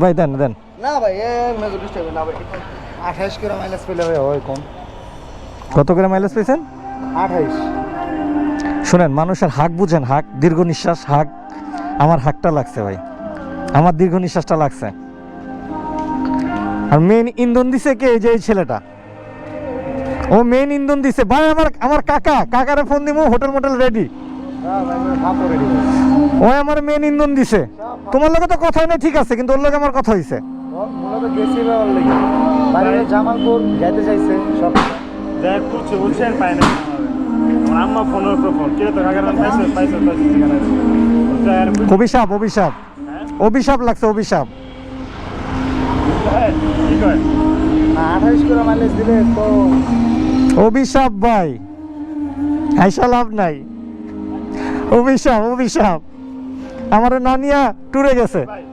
ভাই দেন দেন। না ভাই মেজরিস্ট হবে না ভাই 28 করে মাইলেজ পেলে ভাই হয় কম। কত করে মাইলেজ পেয়েছেন? 28। শুনেন, মানুষের হাঁক বুঝেন, হাঁক, দীর্ঘ নিঃশ্বাস, হাঁক। আমার হাঁকটা লাগছে ভাই, আমার দীর্ঘ নিঃশ্বাসটা লাগছে। আর মেন ইন্ধন দিছে কে? এই যে এই ছেলেটা, ও মেন ইন্ধন দিছে ভাই। আমার কাকারে ফোন দিব, হোটেল মোটেল রেডি। হ্যাঁ ভাই ভাপো রেডি। ও আমার মেন ইন্ধন দিছে। তোমার লগে তো কথা নাই, ঠিক আছে, কিন্তু ওর লগে আমার কথা হইছে। মূলত গেছি ভাই অলরেডি বাইরে জামালপুর যাইতে চাইছে সব যাই খুঁজছে বুঝছেন, পাই না। আমার আম্মা ফোনের উপর ফোন কে তো কাকার পাইছে অভিশাপ অভিশাপ অভিশাপ লাগছে, অভিশাপ। কি কয় 28 করে মাইলেজ দিলে তো অভিশাপ ভাই, হাইসা লাভ নাই। অভিশাপ অভিশাপ। আমার নানিয়া টুরে গেছে। ভাই